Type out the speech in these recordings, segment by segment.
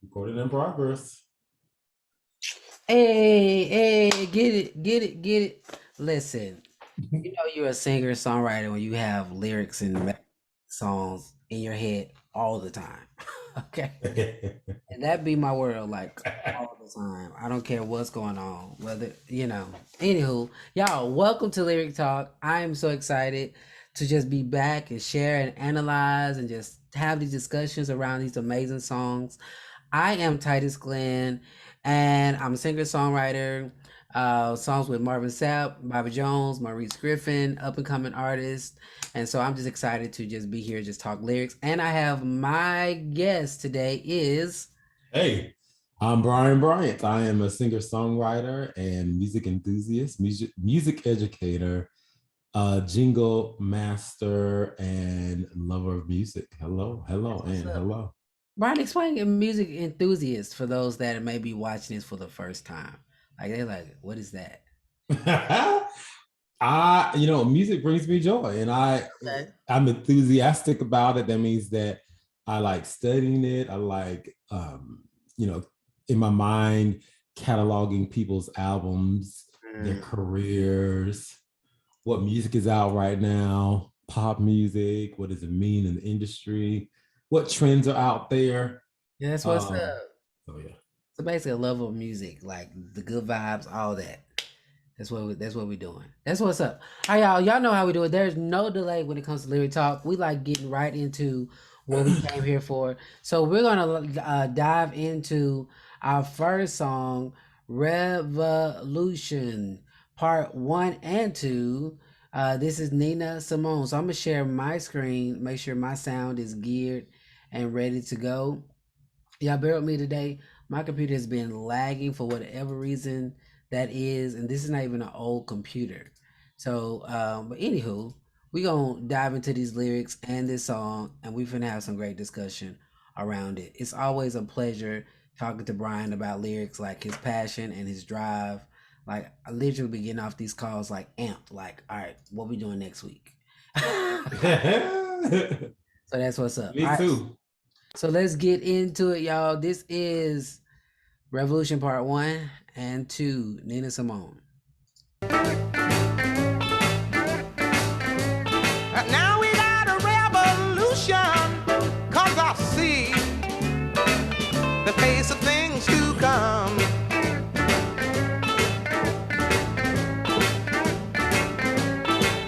Recording in progress. Hey, get it. Listen, you know you're a singer songwriter when you have lyrics and songs in your head all the time. Okay, and that be my world like all the time. I don't care what's going on, whether Anywho, y'all, welcome to Lyric Talk. I am so excited to just be back and share and analyze and just have these discussions around these amazing songs. I am Titus Glenn, and I'm a singer songwriter. Songs with Marvin Sapp, Bobby Jones, Marice Griffin, up and coming artist. And so I'm just excited to just be here, just talk lyrics. And I have my guest today is. Hey, I'm Brian Bryant. I am a singer-songwriter and music enthusiast, music educator, jingle master, and lover of music. Hello, hello, What's and up? hello. Brian, explain a music enthusiast for those that may be watching this for the first time. Like they're like, what is that? Music brings me joy, and Okay. I'm enthusiastic about it. That means that I like studying it. I like, you know, in my mind, cataloging people's albums, their Mm. careers, what music is out right now, pop music, what does it mean in the industry, what trends are out there. Yeah, that's what's Um, up. so yeah. So basically, a love of music, like the good vibes, all that. That's what we're doing. That's what's up. All right, y'all. Y'all know how we do it. There's no delay when it comes to lyric talk. We like getting right into what we came here for. So we're gonna dive into our first song, Revolution, part 1 and 2. This is Nina Simone. So I'm gonna share my screen, make sure my sound is geared and ready to go. Y'all bear with me today. My computer has been lagging for whatever reason that is, and this is not even an old computer. So, but anywho, we gonna dive into these lyrics and this song, and we finna have some great discussion around it. It's always a pleasure talking to Brian about lyrics, like his passion and his drive. Like I literally be getting off these calls like amped, like, all right, what we doing next week? So that's what's up. All Me right, too. so let's get into it, y'all. This is Revolution Part 1 and 2, Nina Simone. Now we got a revolution, cause I see the face of things to come.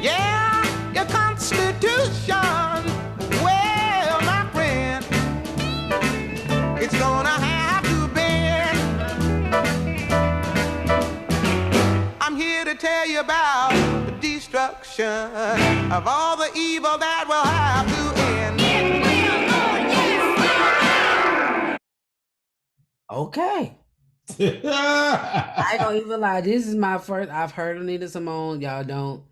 Yeah, your constitution, well, my friend, it's gonna have to bend. I'm here to tell you about the destruction of all the evil that will have to end. Okay. I ain't gonna even lie. This is my first. I've heard of Nina Simone. Y'all don't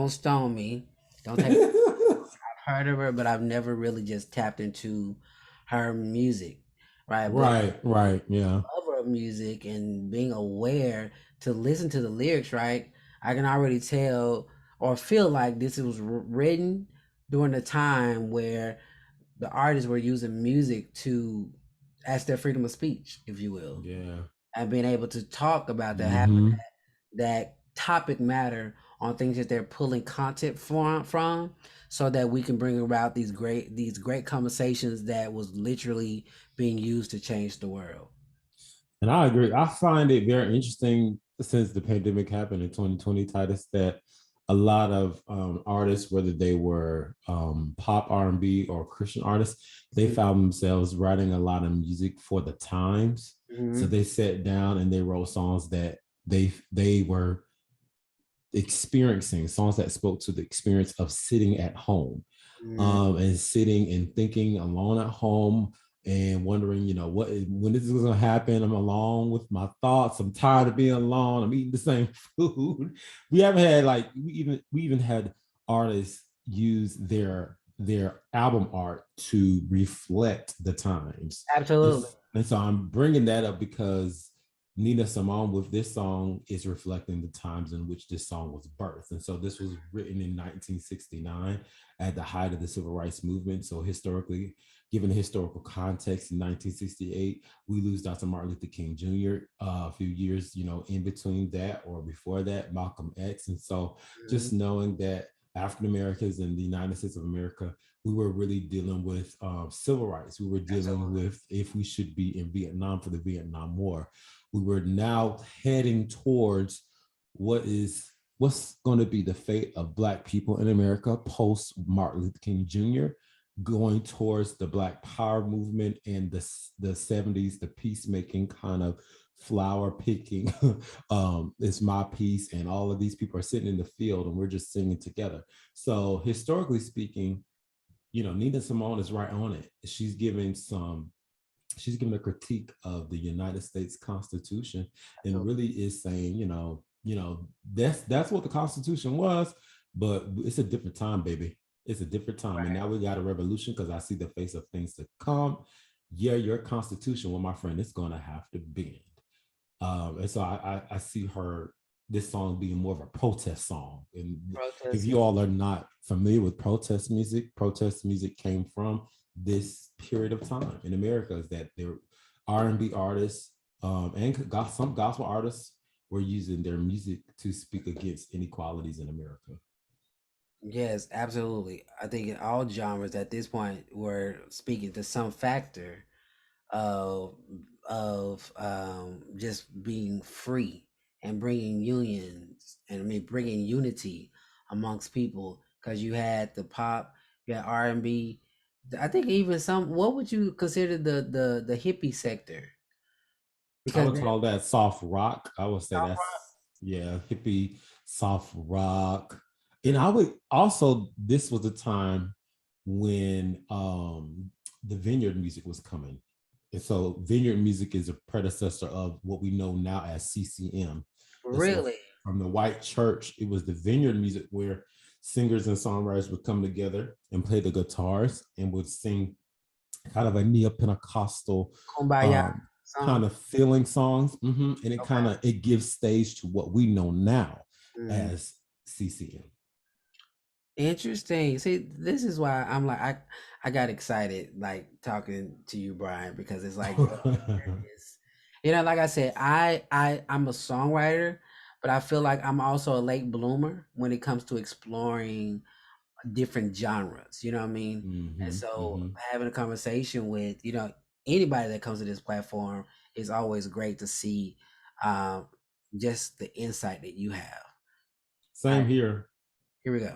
stone me. Don't take. I've heard of her, but I've never really just tapped into her music, right? But right, yeah. lover of music and being aware to listen to the lyrics, right? I can already tell or feel like this was written during a time where the artists were using music to as their freedom of speech, if you will, Yeah. and being able to talk about that, having Hmm. that topic matter on things that they're pulling content from so that we can bring about these great conversations that was literally being used to change the world. And I agree. I find it very interesting since the pandemic happened in 2020, Titus, that a lot of artists, whether they were pop R&B or Christian artists, they found themselves writing a lot of music for the times. So Mm-hmm. they sat down and they wrote songs that they were experiencing, songs that spoke to the experience of sitting at home, Mm-hmm. and sitting and thinking alone at home and wondering, when this is going to happen. I'm alone with my thoughts. I'm tired of being alone. I'm eating the same food. We haven't had like we even had artists use their album art to reflect the times. And, Absolutely. and so I'm bringing that up because Nina Simone with this song is reflecting the times in which this song was birthed. And so this was written in 1969 at the height of the civil rights movement. So historically, given the historical context, in 1968, we lose Dr. Martin Luther King Jr. A few years, in between that or before that, Malcolm X. And so just knowing that African Americans in the United States of America, we were really dealing with civil rights. We were dealing with if we should be in Vietnam for the Vietnam War. We were now heading towards what's going to be the fate of Black people in America post Martin Luther King Jr., going towards the Black Power movement and the 70s, the peacemaking kind of flower picking. It's my piece, and all of these people are sitting in the field and we're just singing together. So historically speaking, Nina Simone is right on it. She's giving a critique of the United States Constitution and really is saying, that's what the Constitution was, but it's a different time, baby. It's a different time. Right. And now we got a revolution because I see the face of things to come. Yeah, your Constitution, well, my friend, it's going to have to bend. And so I see this song being more of a protest song. And if you all are not familiar with protest music came from this period of time in America, is that there R&B artists and some gospel artists were using their music to speak against inequalities in America. Yes, absolutely. I think in all genres at this point we're speaking to some factor of just being free and bringing unions and bringing unity amongst people, because you had the pop, you had R&B. I think even what would you consider the hippie sector? Because I would call that soft rock. I would say that's hippie, soft rock. And I would also, this was a time when the vineyard music was coming. And so vineyard music is a predecessor of what we know now as CCM. Really? So from the white church, it was the vineyard music where singers and songwriters would come together and play the guitars and would sing kind of a neo-Pentecostal kind of feeling songs. And it gives stage to what we know now as CCM. Interesting. See, this is why I'm like, I got excited like talking to you, Brian, because it's like, like I said, I'm a songwriter, but I feel like I'm also a late bloomer when it comes to exploring different genres, you know what I mean? And so having a conversation with, anybody that comes to this platform is always great to see just the insight that you have. Same here. Here we go.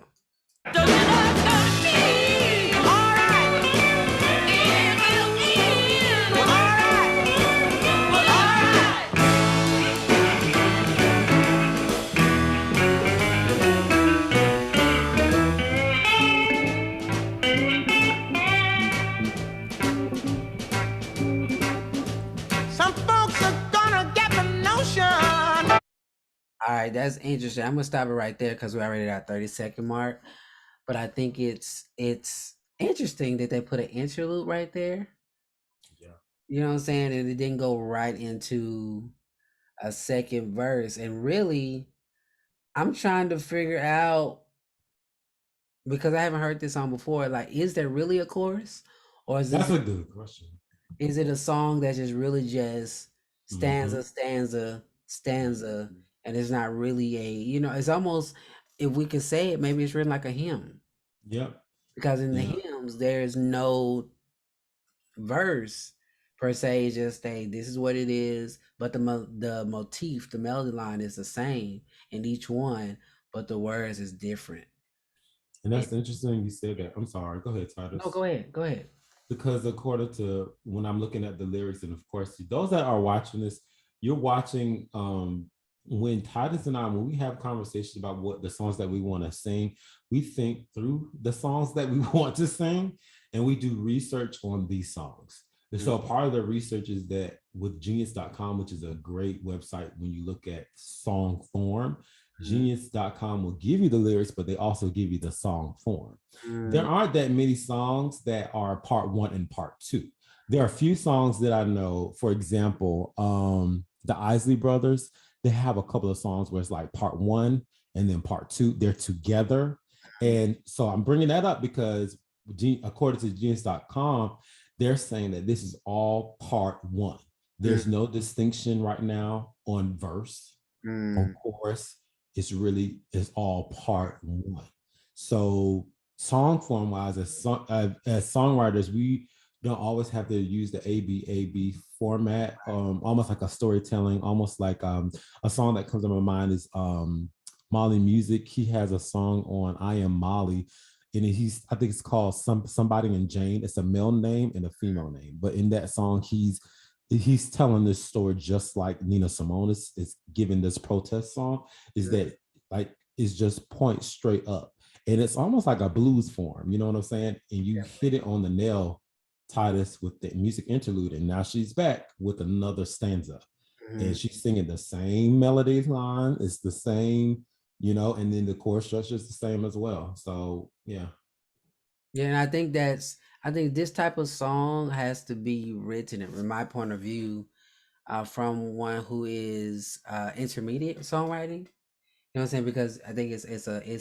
All right, that's interesting. I'm gonna stop it right there because we're already at 30-second mark. But I think it's interesting that they put an interlude right there. Yeah. You know what I'm saying? And it didn't go right into a second verse. And really, I'm trying to figure out, because I haven't heard this song before, like, is there really a chorus? Or is that's a good question. Is it a song that's just really just stanza, and it's not really it's almost, if we could say it, maybe it's written like a hymn. Yep. Because in the hymns, there's no verse per se. It's just this is what it is, but the motif, the melody line is the same in each one, but the words is different. And that's interesting you said that. I'm sorry. Go ahead, Titus. No, go ahead. Because according to when I'm looking at the lyrics, and of course, those that are watching this, you're watching when Titus and I, when we have conversations about what the songs that we want to sing, we think through the songs that we want to sing, and we do research on these songs. And so part of the research is that with genius.com, which is a great website when you look at song form, genius.com will give you the lyrics, but they also give you the song form. There aren't that many songs that are part 1 and part 2. There are a few songs that I know, for example, the Isley Brothers, they have a couple of songs where it's like part 1 and then part 2, they're together. And so I'm bringing that up because according to genius.com, they're saying that this is all part one. There's no distinction right now on verse, on chorus. It's all part one. So song form wise, as songwriters, we don't always have to use the ABAB format, almost like a storytelling, almost like a song that comes to my mind is Molly Music. He has a song on I Am Molly, and I think it's called Somebody and Jane. It's a male name and a female name, but in that song he's telling this story just like Nina Simone is giving this protest song, is that like it's just point straight up, and it's almost like a blues form, you know what I'm saying? And you hit it on the nail, Titus, with the music interlude, and now she's back with another stanza, and she's singing the same melody line. It's the same, and then the chord structure is the same as well. So yeah. And I think this type of song has to be written, from my point of view, from one who is intermediate songwriting. You know what I'm saying? Because I think it's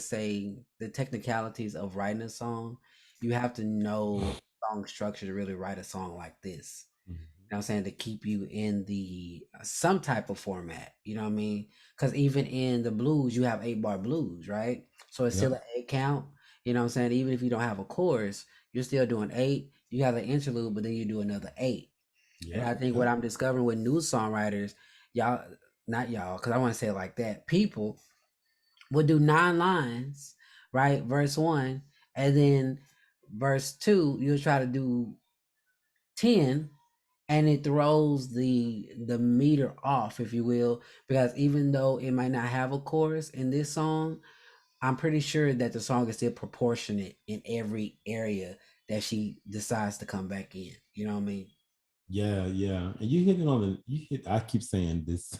the technicalities of writing a song. You have to know song structure to really write a song like this. You know what I'm saying? To keep you in the some type of format. You know what I mean? Because even in the blues, you have 8-bar blues, right? So it's still an 8 count. You know what I'm saying? Even if you don't have a chorus, you're still doing 8. You have an interlude, but then you do another 8. And I think what I'm discovering with new songwriters, not y'all, because I want to say it like that, people would do 9 lines, right? Verse 1, and then verse 2, you'll try to do 10, and it throws the meter off, if you will, because even though it might not have a chorus in this song, I'm pretty sure that the song is still proportionate in every area that she decides to come back in. You know what I mean? Yeah. And you hit it on I keep saying this,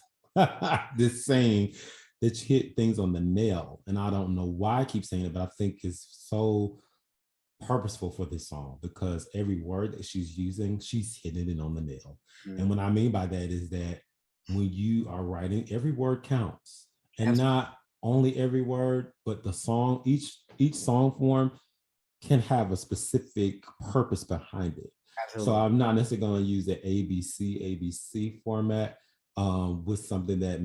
this saying that you hit things on the nail. And I don't know why I keep saying it, but I think it's so purposeful for this song, because every word that she's using, she's hitting it on the nail. And what I mean by that is that when you are writing, every word counts, and not only every word, but the song, each song form can have a specific purpose behind it. Absolutely. So I'm not necessarily going to use the ABC format with something that I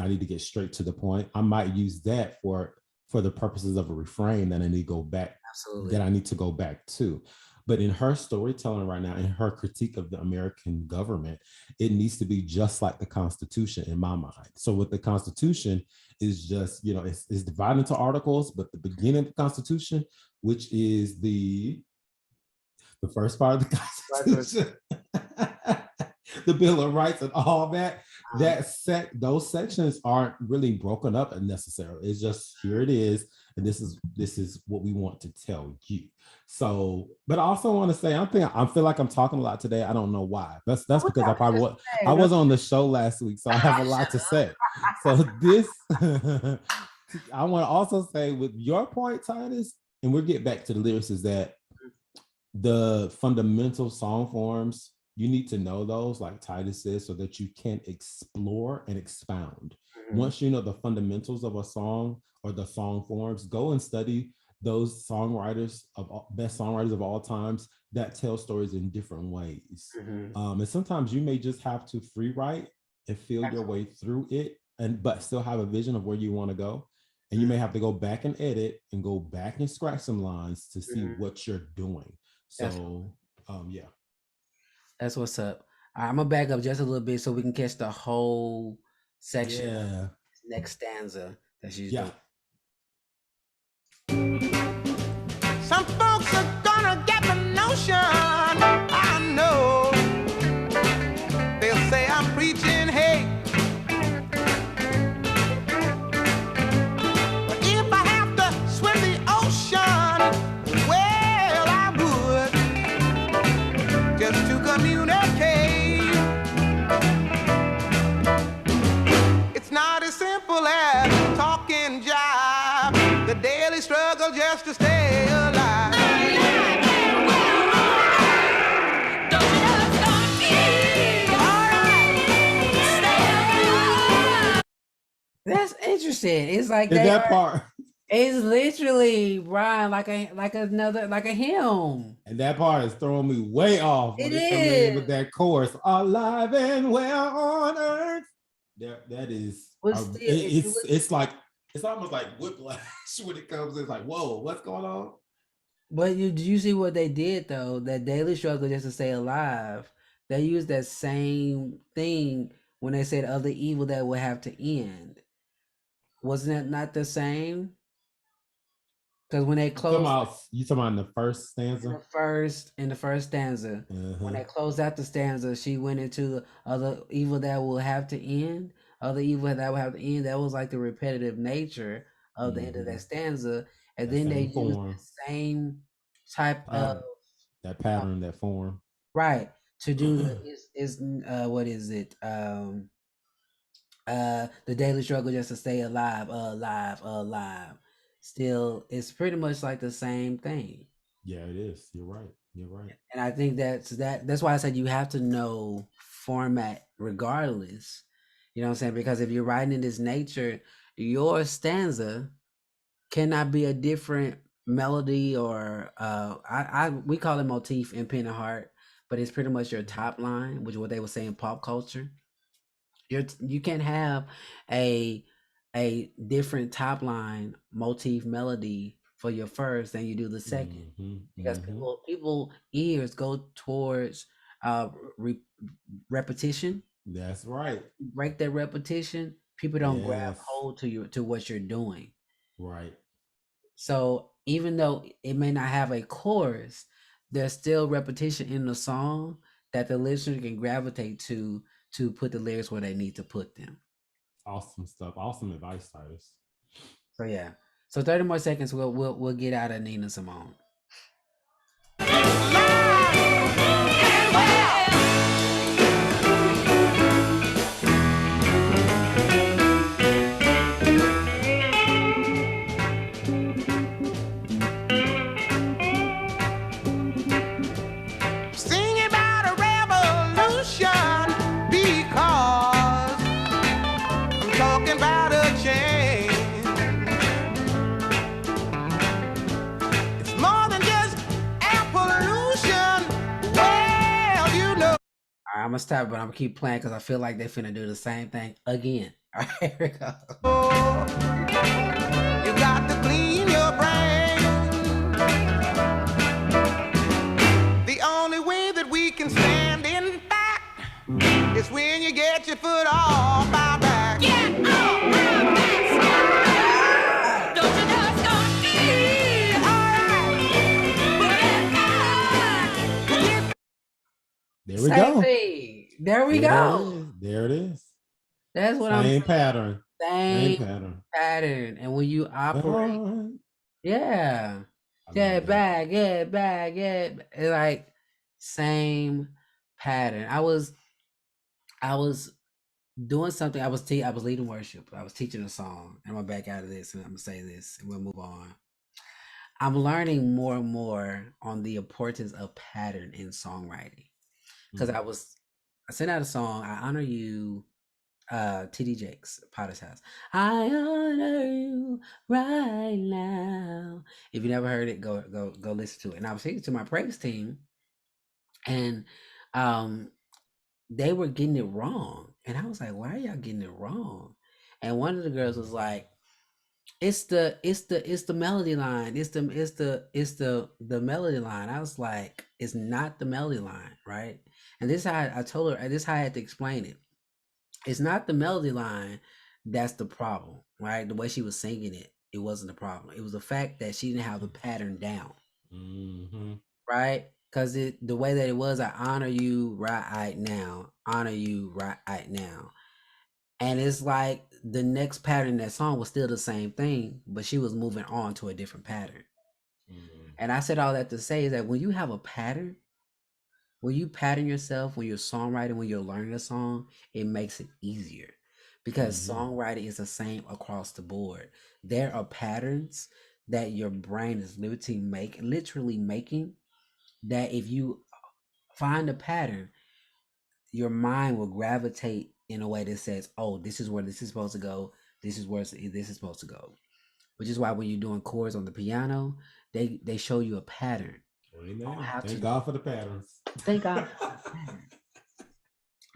need to get straight to the point. I might use that for the purposes of a refrain that I need to go back. Absolutely. That I need to go back to. But in her storytelling right now, in her critique of the American government, it needs to be just like the Constitution in my mind. So with the Constitution is just, it's divided into articles, but the beginning of the Constitution, which is the first part of the Constitution, the Bill of Rights and all that, those sections aren't really broken up necessarily. It's just, here it is, and this is what we want to tell you. So, but I also want to say, I feel like I'm talking a lot today. I don't know why. That's because I was on the show last week, so I have a lot to say. So this, I want to also say with your point, Titus, and we'll get back to the lyrics, is that the fundamental song forms, you need to know those, like Titus says, so that you can explore and expound. Once you know the fundamentals of a song or the song forms, go and study those best songwriters of all times that tell stories in different ways. And sometimes you may just have to free write and feel your way through it, but still have a vision of where you want to go. And you may have to go back and edit and go back and scratch some lines to see what you're doing. So, yeah. That's what's up. I'm gonna back up just a little bit so we can catch the whole section. Next stanza that she's doing. Some folks are gonna get the notion, I know. They'll say I'm preaching hate. But if I have to swim the ocean, well, I would, just to communicate. It's not as simple as talking jive, the daily struggle just to stay alive. That's interesting. It's like that part. It's literally Brian like a hymn. And that part is throwing me way off when It they come in is. with that chorus, alive and well on earth. That is, But still, it's like, it's almost like whiplash when it comes. It's like, whoa, what's going on? but did you see what they did though? That daily struggle just to stay alive. They used that same thing when they said other evil that would have to end. Wasn't that not the same? Because when they closed You talking about in the first stanza? in the first stanza, when Uh-huh. they closed out the stanza, she went into other evil that will have to end. Other evil that will have to end. That was like the repetitive nature of the end of that stanza, and That then they same used form, the same type of pattern, that pattern, that form. right to do the is what is it the daily struggle just to stay alive. Still, it's pretty much like the same thing. Yeah, it is. You're right. You're right. And I think that's why I said you have to know format regardless. You know what I'm saying? Because if you're writing in this nature, your stanza cannot be a different melody or I we call it motif in pen and heart, but it's pretty much your top line, which is what they would say in pop culture. You can't have a different top line motif melody for your first than you do the second, because people ears go towards re- repetition. That's right. Break that repetition, people don't grab Yes. hold to what you're doing. Right. So even though it may not have a chorus, there's still repetition in the song that the listener can gravitate to put the lyrics where they need to put them. Awesome stuff. Awesome advice, Titus. So yeah. So 30 more seconds, we'll get out of Nina Simone. Sing about a revolution because I'm talking about a change. It's more than just air pollution. Well, you know. All right, I'm gonna stop, but I'm gonna keep playing because I feel like they're finna do the same thing again. All right, here we go. You got to clean your brain. The only way that we can stand in fact is when you get your foot off our back. Get off our back. Don't you know it's gonna be alright? There we Same go. thing. There we go. There it is. That's what I'm Same saying. pattern. Same pattern. pattern. And when you operate, yeah. I Get love back, get back, get it's like same pattern. I was doing something. I was leading worship. I was teaching a song. And I'm back out of this, and I'm gonna say this, and we'll move on. I'm learning more and more on the importance of pattern in songwriting. Because I sent out a song. I honor you, TD Jakes, Potter's House. I honor you right now. If you never heard it, go listen to it. And I was speaking to my praise team, and they were getting it wrong. And I was like, why are y'all getting it wrong? And one of the girls was like, it's the melody line. It's the melody line. I was like, it's not the melody line, right? And this is how I told her, this is how I had to explain it. It's not the melody line that's the problem, right? The way she was singing it, it wasn't the problem. It was the fact that she didn't have the pattern down, right? Because the way that it was, I honor you right now, honor you right now. And it's like the next pattern in that song was still the same thing, but she was moving on to a different pattern. And I said all that to say is that when you have a pattern, when you pattern yourself, when you're songwriting, when you're learning a song, it makes it easier, because songwriting is the same across the board. There are patterns that your brain is literally making, that if you find a pattern, your mind will gravitate in a way that says, oh, this is where this is supposed to go. This is where this is supposed to go. which is why when you're doing chords on the piano, they show you a pattern. Amen. Thank God for the patterns. Thank God for the pattern.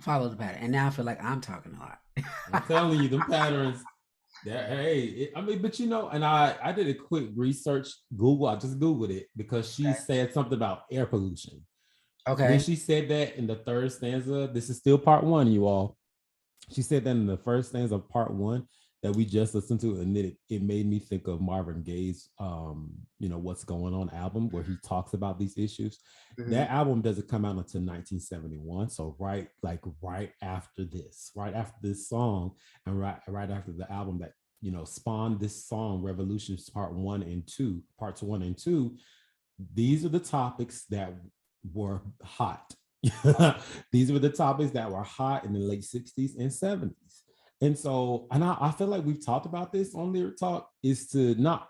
Follow the pattern. And now I feel like I'm talking a lot. I'm telling you, them patterns. I mean, but you know, and I did a quick research. I just Googled it because she said something about air pollution. Okay. When she said that in the third stanza, this is still part one, you all. She said that in the first stanza of part one that we just listened to, and it made me think of Marvin Gaye's What's Going On album, where he talks about these issues. Mm-hmm. That album doesn't come out until 1971. So right after this song, and right after the album that spawned this song, Reveloution parts 1 and 2. These are the topics that were hot. These were the topics that were hot in the late 60s and 70s. And so, I feel like we've talked about this on Lyric Talk, is to not,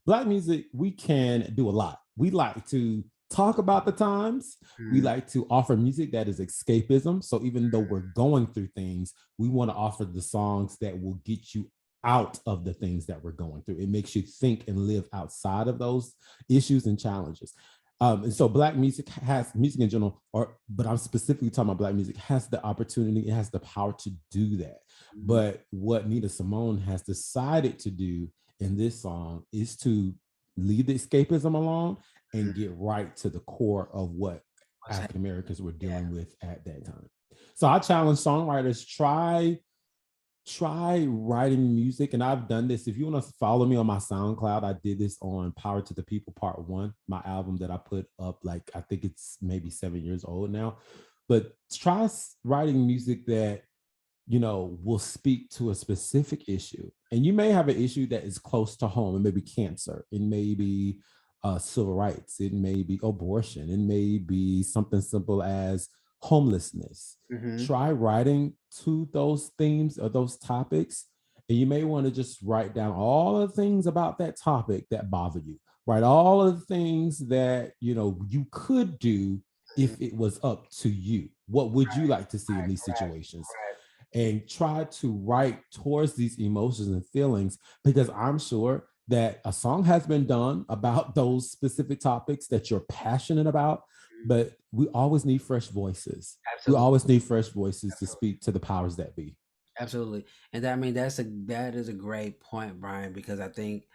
Black music, we can do a lot. We like to talk about the times. We like to offer music that is escapism. So even though we're going through things, we want to offer the songs that will get you out of the things that we're going through. It makes you think and live outside of those issues and challenges. And so Black music in general, but I'm specifically talking about Black music, has the opportunity, it has the power to do that. But what Nina Simone has decided to do in this song is to leave the escapism alone and get right to the core of what African Americans were dealing with at that time. So I challenge songwriters, try writing music. And I've done this. If you want to follow me on my SoundCloud, I did this on Power to the People Part 1, my album that I put up, like, I think it's maybe 7 years old now. But try writing music that, will speak to a specific issue. And you may have an issue that is close to home. It may be cancer. It may be civil rights. It may be abortion. It may be something simple as homelessness. Try writing to those themes or those topics, and you may want to just write down all the things about that topic that bother you. Write all of the things that you could do if it was up to you. What would you like to see in these situations? And try to write towards these emotions and feelings, because I'm sure that a song has been done about those specific topics that you're passionate about. But we always need fresh voices. Absolutely. We always need fresh voices to speak to the powers that be. Absolutely. And that is a great point, Brian, because I think,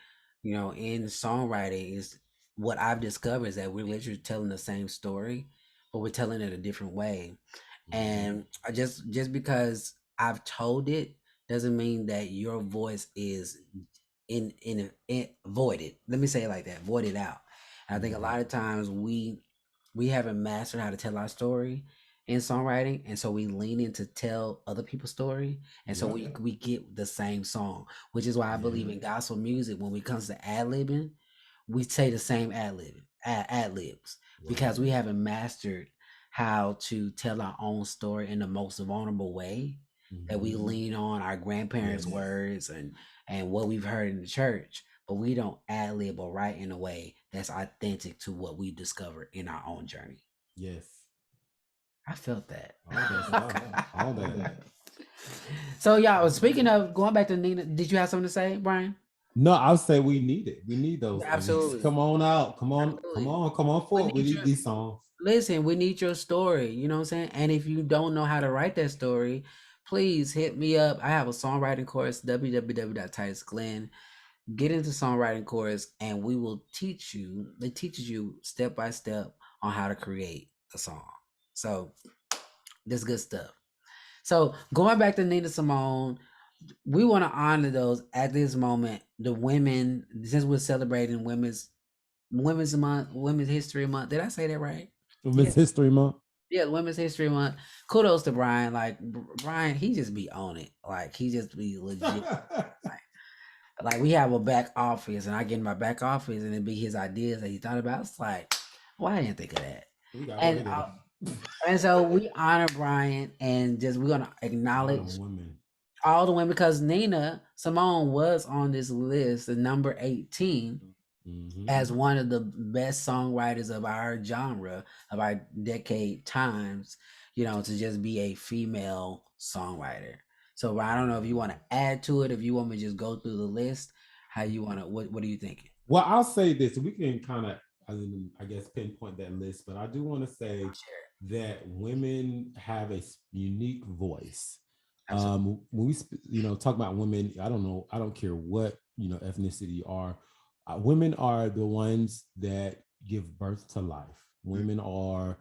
in songwriting, is what I've discovered is that we're literally telling the same story, but we're telling it a different way. And just because I've told it doesn't mean that your voice is in voided. Let me say it like that, voided out. And I think a lot of times we haven't mastered how to tell our story in songwriting, and so we lean in to tell other people's story, and so we get the same song, which is why I believe in gospel music, when it comes to ad-libbing, we say the same ad-libs, because we haven't mastered how to tell our own story in the most vulnerable way, that we lean on our grandparents' words and what we've heard in the church, but we don't ad-lib or write in a way that's authentic to what we discover in our own journey. Yes. I felt that. All that. So, y'all, speaking of going back to Nina, did you have something to say, Brian? No, I would say we need it. We need those. Absolutely. Things. Come on out. Come on forward. We need these songs. Listen, we need your story. You know what I'm saying? And if you don't know how to write that story, please hit me up. I have a songwriting course, www.titusglenn. Get into songwriting course, and we will teach you. It teaches you step by step on how to create a song. So this good stuff. So going back to Nina Simone, we want to honor those at this moment, the women, since we're celebrating Women's Month, Women's History Month. Did I say that right? Women's History Month. Yeah, Women's History Month. Kudos to Brian. Like, Brian, he just be on it. Like, he just be legit. like we have a back office, and I get in my back office, and it be his ideas that he thought about. It's like, why I didn't think of that? And so we honor Brian, and we're gonna acknowledge all the women, because Nina Simone was on this list, the number 18, as one of the best songwriters of our genre, of our decade times, to just be a female songwriter. So I don't know if you want to add to it, if you want me to just go through the list, how you want to, what are you thinking? Well, I'll say this. We can kind of, I guess, pinpoint that list, but I do want to say that women have a unique voice. When we, talk about women, I don't care what, ethnicity you are. Women are the ones that give birth to life. Women are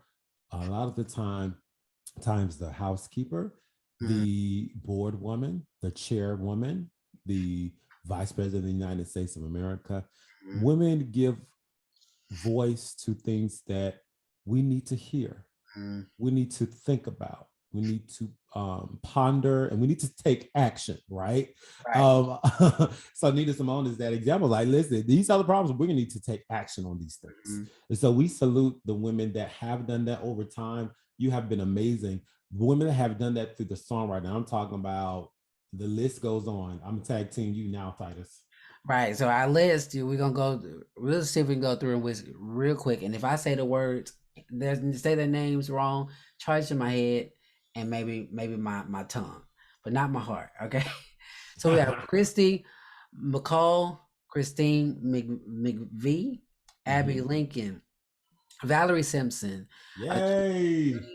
a lot of the times the housekeeper, the board woman, the chairwoman, the vice president of the United States of America. Women give voice to things that we need to hear. We need to think about. We need to ponder, and we need to take action, right? So Nina Simone is that example. Like, listen, these are the problems. We're gonna need to take action on these things. And so we salute the women that have done that over time. You have been amazing. Women that have done that through the songwriter. I'm talking about, the list goes on. I'm tag team you now, Titus. Right. So our list, we're gonna we'll see if we can go through it real quick. And if I say the words, say their names wrong, charge in my head and maybe my tongue, but not my heart. Okay. So we have Christy McCall, Christine McVie, Abby Lincoln, Valerie Simpson,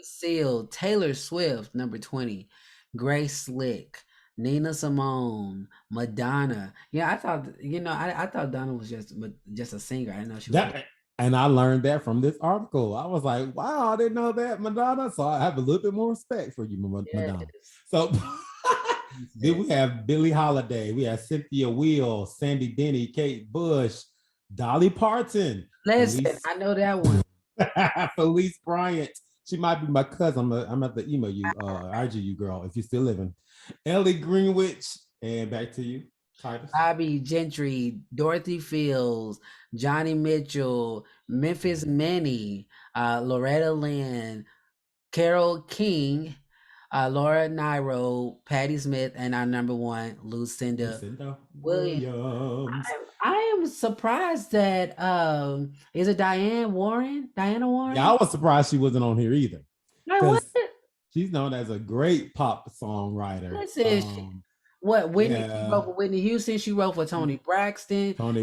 Seal, Taylor Swift, number 20, Grace Slick, Nina Simone, Madonna. Yeah, I thought, I thought Donna was just a singer. I didn't know she was. And I learned that from this article. I was like, wow, I didn't know that, Madonna. So I have a little bit more respect for you, Madonna. So then we have Billie Holiday. We have Cynthia Weil, Sandy Denny, Kate Bush, Dolly Parton. Listen, I know that one. Felice Bryant. She might be my cousin. I'm at the email you, IG you, girl, if you're still living. Ellie Greenwich. And back to you, Titus. Bobby Gentry, Dorothy Fields, Johnny Mitchell, Memphis Minnie, Loretta Lynn, Carole King, Laura Nyro, Patti Smith, and our number one, Lucinda Williams. I am surprised that is it Diana Warren? Yeah, I was surprised she wasn't on here either. What? She's known as a great pop songwriter. Listen, Whitney? She wrote for Whitney Houston. She wrote for Toni Braxton. For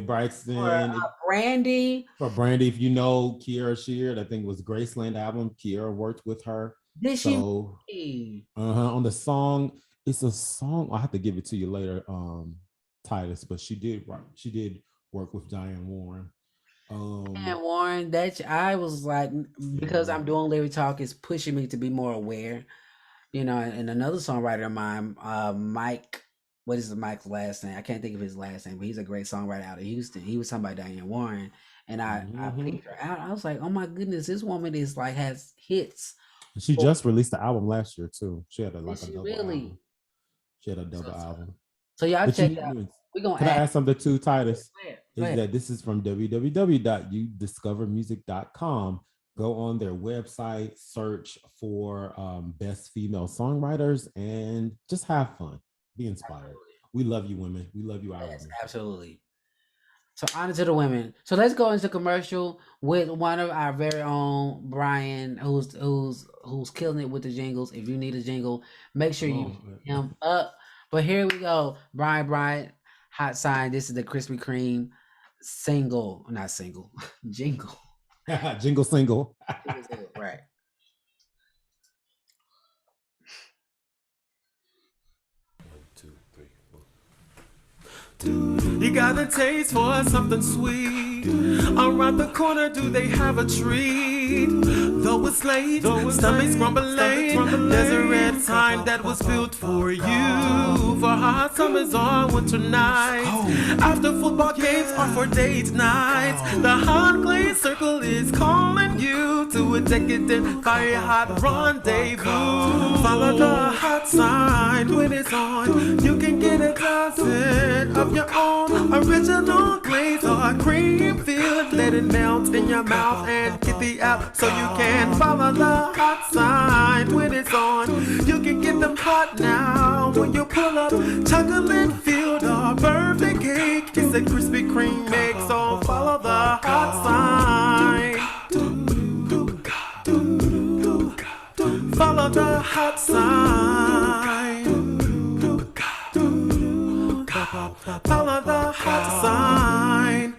Brandy. For Brandy, if you know Kiera Sheard, I think it was Graceland album. Kiera worked with her. Did she? On the song, it's a song. I'll have to give it to you later, Titus. But she did work with Diane Warren. Diane Warren, I was like, because I'm doing Lyric Talk, is pushing me to be more aware. And another songwriter of mine, Mike, what is Mike's last name? I can't think of his last name, but he's a great songwriter out of Houston. He was talking about Diane Warren, and I picked her out. I was like, oh my goodness, this woman is like has hits. She just released the album last year too. She had a double album. She had a double album. So y'all check it out. We're gonna add something to Titus. That this is from www.youdiscovermusic.com. Go on their website, search for best female songwriters, and just have fun. Be inspired. Absolutely. We love you, women. We love you, our women. Absolutely. So honor to the women. So let's go into commercial with one of our very own, Brian, who's killing it with the jingles. If you need a jingle, make sure you hit him up. But here we go, Brian, hot sign. This is the Krispy Kreme jingle. Jingle single. Right. You got a taste for something sweet. Around the corner, do they have a treat? Though it's late, stomach's grumbling. There's a red sign that was built for you. For hot summers or winter nights. After football games or for date nights. The hot glaze circle is calling you to a decadent, fire hot rendezvous. Follow the hot sign when it's on. You can get a closet of your own original glaze or cream filled. Let it melt in your mouth and get the app so you can follow the hot sign when it's on. You can get them hot now when you pull up. Chocolate filled or birthday cake. It's a Krispy Kreme mix, so follow the hot sign. Follow the hot sign. Follow the hot to sign.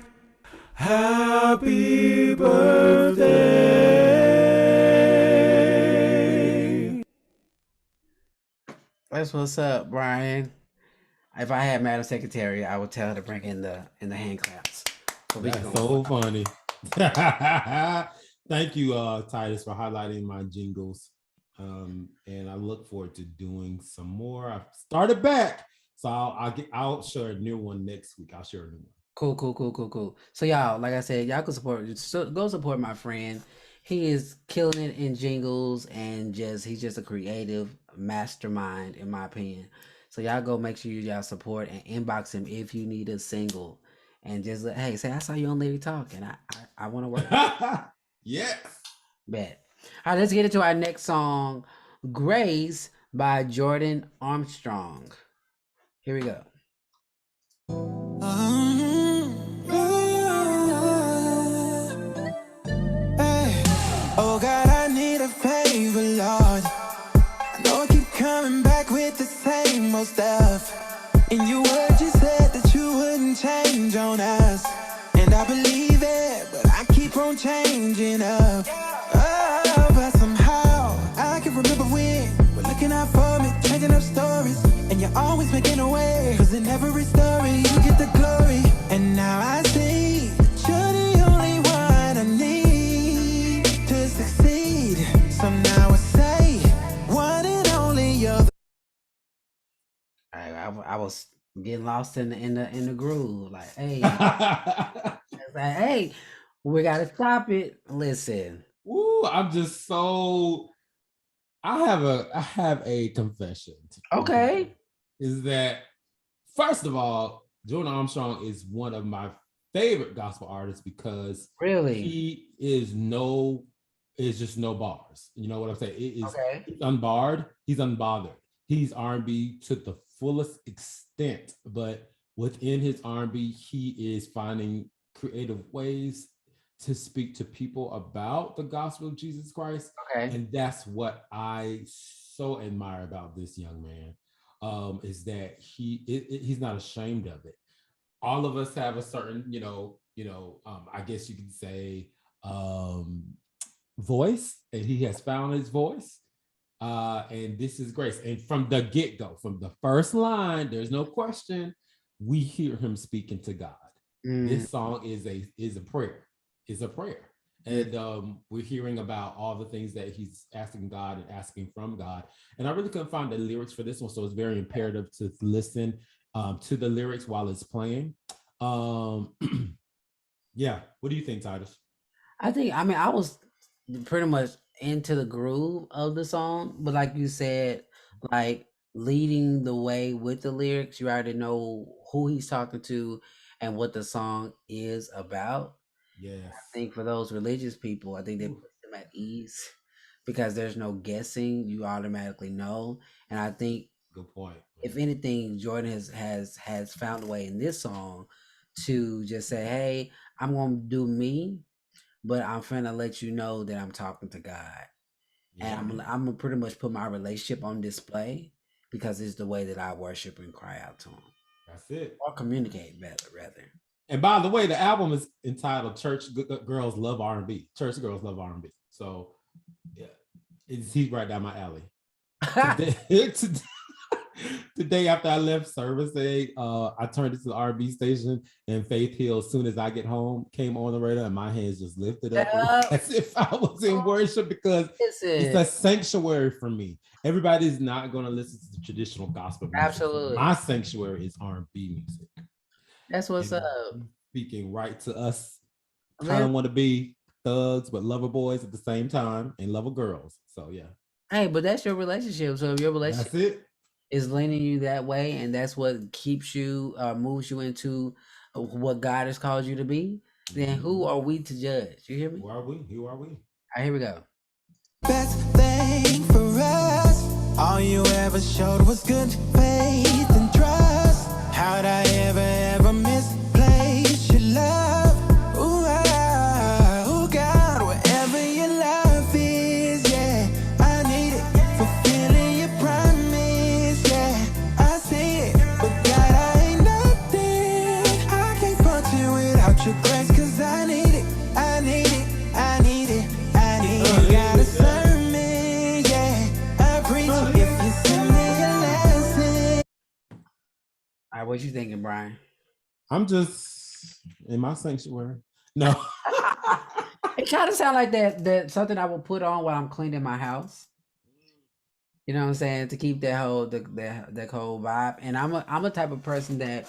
Happy birthday. That's what's up, Brian. If I had Madam Secretary, I would tell her to bring in the hand claps. So That's so funny. Thank you, Titus, for highlighting my jingles. And I look forward to doing some more. I've started back, so I'll share a new one next week. I'll share a new one. Cool. So y'all, like I said, y'all can go support my friend. He is killing it in jingles, and he's just a creative mastermind, in my opinion. So y'all go make sure y'all support and inbox him if you need a single, and just hey, say I saw you on Lyric Talk, and I want to work. Yes. Bet. All right, let's get into our next song, Grace by Jordan Armstrong. Here we go. Hey. Oh God, I need a favor, Lord. I know I keep coming back with the same old stuff. In your word you said that you wouldn't change on us, and I believe it, but I keep on changing up. Oh, but somehow I can remember when we're looking out for me, changing up stories, and you're always making a way, 'cause in every story you get the glory. And now I see that you're the only one I need to succeed. So now I say, one and only you're the I was getting lost in the groove. Like, hey, it's like, hey, we gotta stop it. Listen. Ooh, I'm just so. I have a confession. Okay. Is that first of all, Jordan Armstrong is one of my favorite gospel artists because really he is just no bars. You know what I'm saying? It is okay. He's unbarred. He's unbothered. He's R&B to the fullest extent, but within his R&B, he is finding creative ways to speak to people about the gospel of Jesus Christ. Okay. And that's what I so admire about this young man, is that he's not ashamed of it. All of us have a certain, I guess you could say, voice, and he has found his voice. And this is Grace. And from the get-go, from the first line, there's no question, we hear him speaking to God. This song is a prayer. It's a prayer. And we're hearing about all the things that he's asking God and asking from God. And I really couldn't find the lyrics for this one, so it's very imperative to listen to the lyrics while it's playing. Yeah, what do you think, Titus? I was pretty much into the groove of the song, but like you said, like leading the way with the lyrics, you already know who he's talking to and what the song is about. Yes. I think for those religious people, I think they put them at ease because there's no guessing. You automatically know. And I think, good point. If anything, Jordan has found a way in this song to just say, hey, I'm going to do me, but I'm finna let you know that I'm talking to God. Yeah. And I'm gonna pretty much put my relationship on display because it's the way that I worship and cry out to him. That's it. Or communicate better, rather. And by the way, the album is entitled Church Girls Love R&B. Church Girls Love R&B. So yeah, he's right down my alley. Today after I left service day, I turned it to the R&B station, and Faith Hill, as soon as I get home, came on the radio, and my hands just lifted up as if I was in worship, because it's a sanctuary for me. Everybody's not going to listen to the traditional gospel music. Absolutely. My sanctuary is R&B music. That's what's up. Speaking right to us. Kind of want to be thugs, but lover boys at the same time, and lover girls. So yeah. Hey, but that's your relationship. So if your relationship that's it. Is leaning you that way, and that's what keeps you, moves you into what God has called you to be, then who are we to judge? You hear me? Who are we? Who are we? All right, here we go. Best thing for us, all you ever showed was good faith and trust. How'd I ever misplace your love? Ooh, God, wherever your love is, yeah, I need it. Fulfilling your promise, yeah, I see it. But God, I ain't nothing. I right, what you thinking, Brian? I'm just in my sanctuary. No. It kind of sound like that something I will put on while I'm cleaning my house. You know what I'm saying? To keep that whole vibe. And I'm a type of person that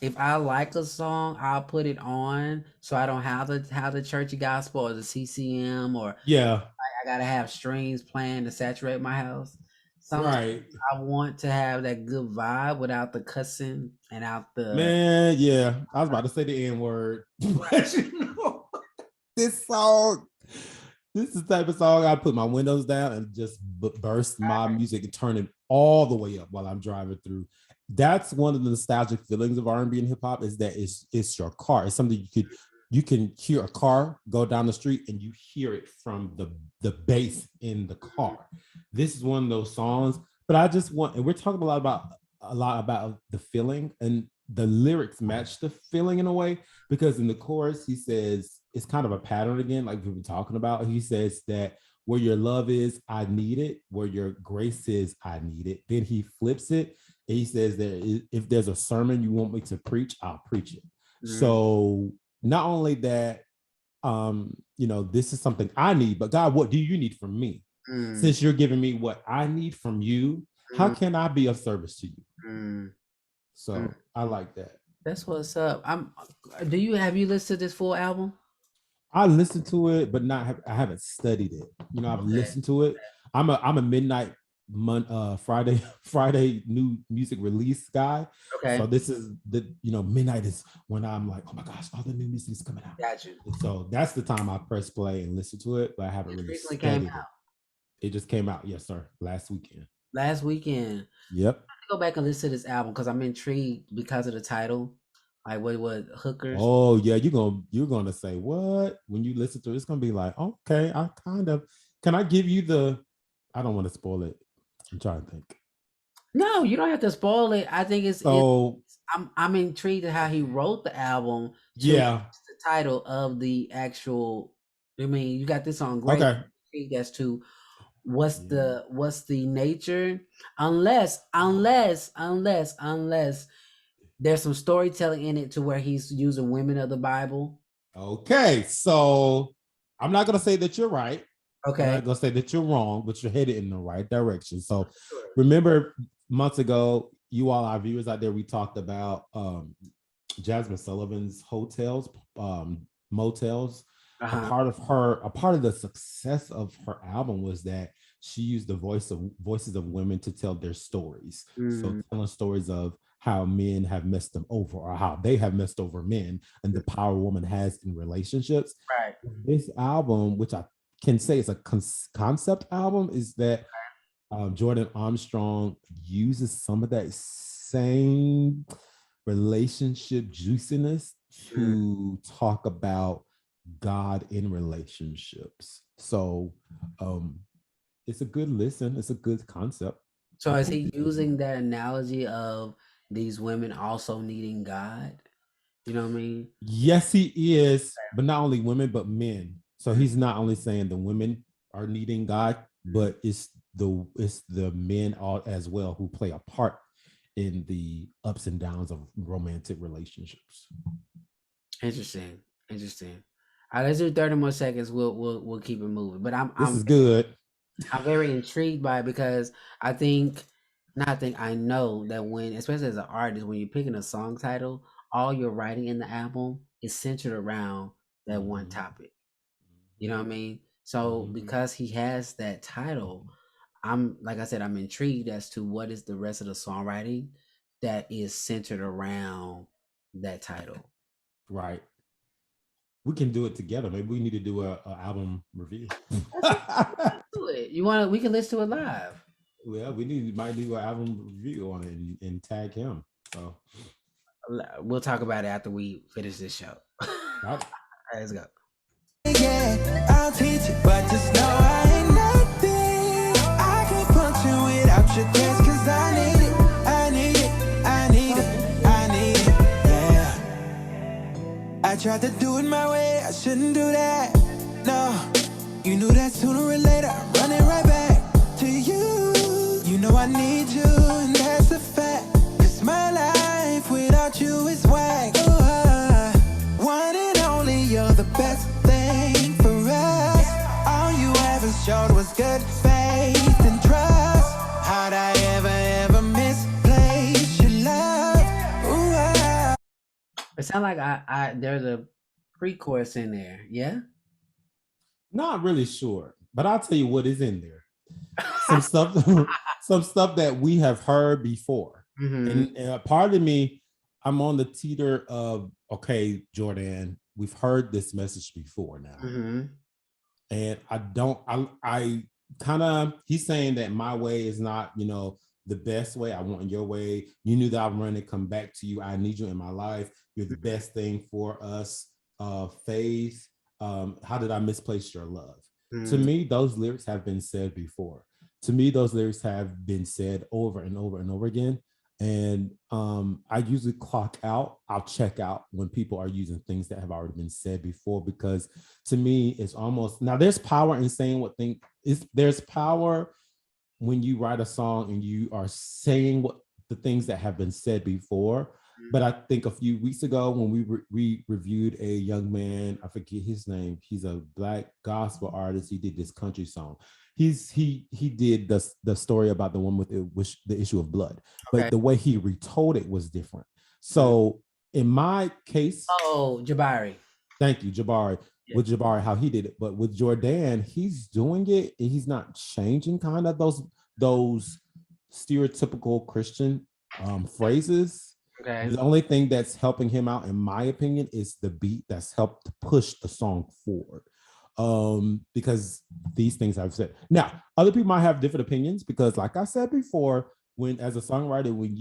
if I like a song, I'll put it on so I don't have the churchy gospel or the CCM or Yeah. I gotta have strings playing to saturate my house. Sometimes Right. I want to have that good vibe without the cussing and out the Man, yeah. I was about to say the N-word. But this song, this is the type of song I put my windows down and just burst my music and turn it all the way up while I'm driving through. That's one of the nostalgic feelings of R&B and hip hop is that it's your car. It's something you can hear a car go down the street and you hear it from the bass in the car. This is one of those songs, but I just want, and we're talking a lot about the feeling, and the lyrics match the feeling in a way, because in the chorus he says it's kind of a pattern again, like we've been talking about. He says that where your love is, I need it. Where your grace is, I need it. Then he flips it and he says that if there's a sermon you want me to preach, I'll preach it. So not only that, this is something I need, but God, what do you need from me? Since you're giving me what I need from you, how can I be of service to you? So I like that. That's what's up. Have you listened to this full album? I listened to it, but I haven't studied it. I've listened to it. I'm a midnight Friday new music release guy. Okay. So this is midnight is when I'm like, oh my gosh, all the new music is coming out. Got you. And so that's the time I press play and listen to it, but I haven't really studied it. It just came out, yes, sir, last weekend. Yep. Go back and listen to this album because I'm intrigued because of the title. Like what hookers? Oh yeah, you're gonna say what when you listen to it? It's gonna be like, okay, can I give you I don't want to spoil it. I'm trying to think. No, you don't have to spoil it. I think I'm intrigued at how he wrote the album. Yeah. The title of the actual. I mean, you got this on great. Okay. As to what's the nature, unless there's some storytelling in it to where he's using women of the Bible. Okay, so I'm not gonna say that you're right. Okay. I'm not gonna say that you're wrong, but you're headed in the right direction. So remember months ago, our viewers out there, we talked about Jasmine Sullivan's hotels, motels. A part of the success of her album was that she used the voices of women to tell their stories. So telling stories of how men have messed them over or how they have messed over men and the power a woman has in relationships. Right. This album, which I can say is a concept album, is that Jordan Armstrong uses some of that same relationship juiciness to talk about God in relationships. So it's a good listen. It's a good concept. So is he using that analogy of these women also needing God? You know what I mean? Yes, he is, but not only women, but men. So he's not only saying the women are needing God, but it's the men all as well who play a part in the ups and downs of romantic relationships. Interesting. All right, let's do 30 more seconds. We'll keep it moving. But This is good. I'm very intrigued by it because I know that when, especially as an artist, when you're picking a song title, all your writing in the album is centered around that one topic. You know what I mean? So because he has that title, I'm intrigued as to what is the rest of the songwriting that is centered around that title. Right. We can do it together. Maybe we need to do a album review. Do it. We can listen to it live. Well, might do an album review on it and tag him. So we'll talk about it after we finish this show. All right, let's go. Yeah, I'll teach you, but just know I ain't nothing. I can't function without your dance, cause I need it. Yeah. I tried to do it my way, I shouldn't do that. No, you knew that sooner or later, I'm running right back to you. You know I need you, and that's a fact. Cause my life without you is whack. One and only, you're the best thing for us. All you ever showed was good faith and trust. How'd I ever misplace your love? It sounds like I there's a pre-chorus in there. Yeah. Not really sure, but I'll tell you what is in there. Some stuff that we have heard before. Mm-hmm. And part of me, I'm on the teeter of, okay, Jordan, we've heard this message before now. Mm-hmm. And I kind of, he's saying that my way is not, the best way. I want your way. You knew that I'm running to come back to you. I need you in my life. You're the best thing for us. Faith. How did I misplace your love? To me, those lyrics have been said before. To me, those lyrics have been said over and over and over again. And I usually clock out. I'll check out when people are using things that have already been said before, because to me, it's almost, now there's power in saying there's power when you write a song and you are saying what the things that have been said before. But I think a few weeks ago when we reviewed a young man, I forget his name. He's a Black gospel artist. He did this country song. He did the story about the one with the issue of blood, but the way he retold it was different. So in my case, Jabari. Thank you, Jabari. Yeah. With Jabari, how he did it, but with Jordan, he's doing it and he's not changing kind of those stereotypical Christian phrases. Okay. The only thing that's helping him out, in my opinion, is the beat that's helped to push the song forward. Because these things I've said. Now, other people might have different opinions because, like I said before, when as a songwriter, when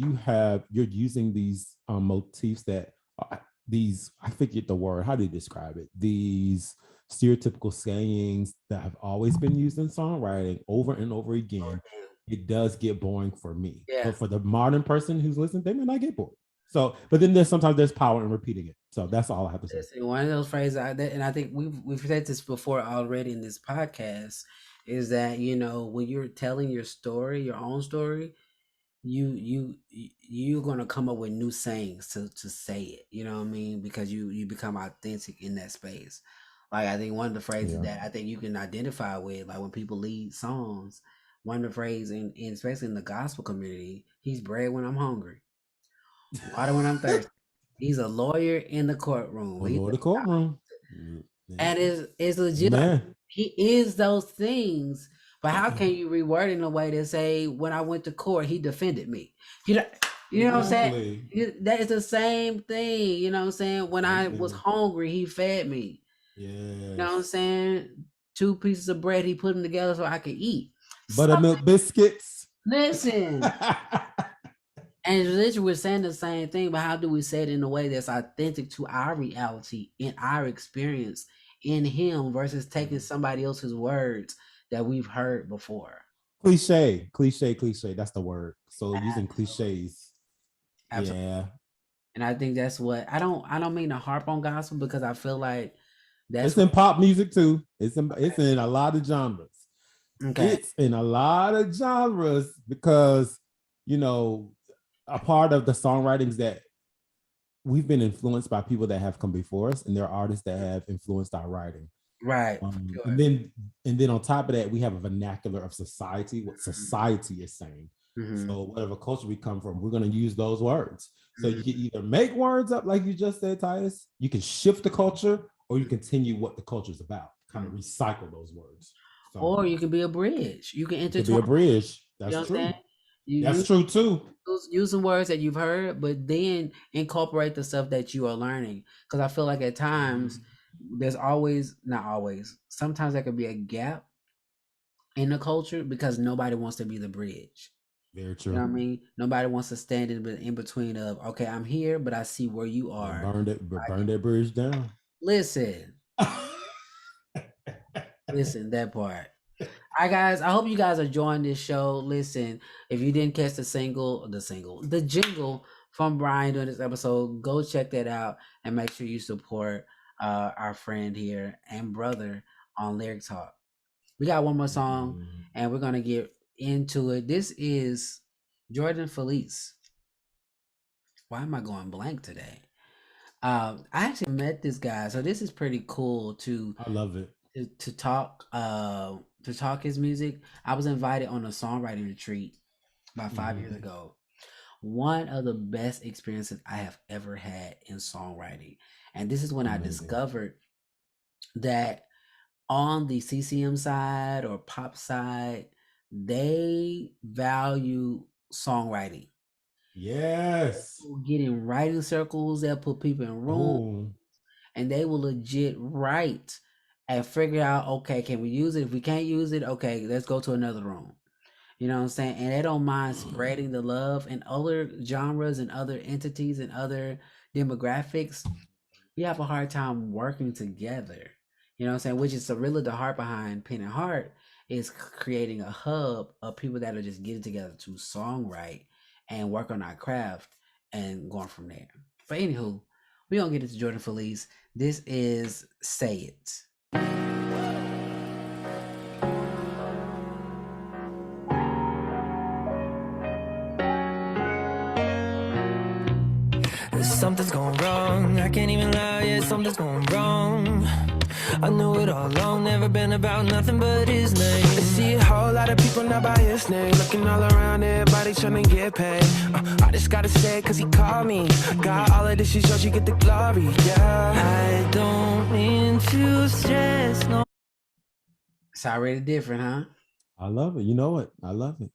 you're using these motifs that I forget the word, how do you describe it? These stereotypical sayings that have always been used in songwriting over and over again, it does get boring for me. Yeah. But for the modern person who's listening, they may not get bored. So, but then sometimes there's power in repeating it. So that's all I have to say. One of those phrases, and I think we've said this before already in this podcast, is that when you're telling your story, your own story, you're gonna come up with new sayings to say it. You know what I mean? Because you become authentic in that space. Like I think one of the phrases that I think you can identify with, like when people lead songs, one of the phrases, and especially in the gospel community, he's bread when I'm hungry, water when I'm thirsty. He's a lawyer in the courtroom. The courtroom. And it's legit. Like, he is those things. But how can you reword it in a way to say, when I went to court, he defended me? You know what I'm saying? That is the same thing. You know what I'm saying? When I was hungry, he fed me. Yeah. You know what I'm saying? 2 pieces of bread, he put them together so I could eat. Buttermilk biscuits. Listen. And literally we're saying the same thing, but how do we say it in a way that's authentic to our reality, in our experience, in him, versus taking somebody else's words that we've heard before? Cliche. That's the word. So using cliches. Absolutely. Yeah. And I think that's what I don't mean to harp on gospel, because I feel like it's in pop music too. It's in a lot of genres. Okay. It's in a lot of genres because a part of the songwriting is that we've been influenced by people that have come before us, and there are artists that have influenced our writing. Right. Sure. And then on top of that, we have a vernacular of society, what society is saying. Mm-hmm. So whatever culture we come from, we're going to use those words. So you can either make words up like you just said, Titus, you can shift the culture, or you continue what the culture is about, kind of recycle those words. So, or you can be a bridge. You can intertwine. Be a bridge. That's true. That's true too. Use some words that you've heard, but then incorporate the stuff that you are learning. Because I feel like at times there's not always, sometimes there could be a gap in the culture because nobody wants to be the bridge. Very true. You know what I mean? Nobody wants to stand in between of, okay, I'm here, but I see where you are. Burn that bridge down. Listen. Listen, that part. All right, guys, I hope you guys are enjoying this show. Listen, if you didn't catch the jingle from Brian during this episode, go check that out and make sure you support our friend here and brother on Lyric Talk. We got one more song and we're going to get into it. This is Jordan Feliz why am I going blank today? I actually met this guy, so this is pretty cool I love it. to talk his music. I was invited on a songwriting retreat about 5 years ago. One of the best experiences I have ever had in songwriting, and this is when I discovered that on the CCM side or pop side, they value songwriting. Yes. Get in writing circles, they'll put people in rooms, Oh, and they will legit write and figure out, okay, can we use it? If we can't use it, okay, let's go to another room. You know what I'm saying? And they don't mind spreading the love in other genres and other entities and other demographics. We have a hard time working together. You know what I'm saying? Which is really the heart behind Pen and Heart, is creating a hub of people that are just getting together to songwrite and work on our craft and going from there. But anywho, we gonna get into Jordan Feliz. This is Say It. Something's going wrong, I can't even lie, yeah, something's going wrong. I knew it all along, never been about nothing but his name. I see a whole lot of people not by his name, looking all around, everybody trying to get paid. I just gotta say it cause he called me, got all of this, she shows you get the glory, yeah. I don't mean to stress, no. It's already different, huh? I love it. You know what? I love it.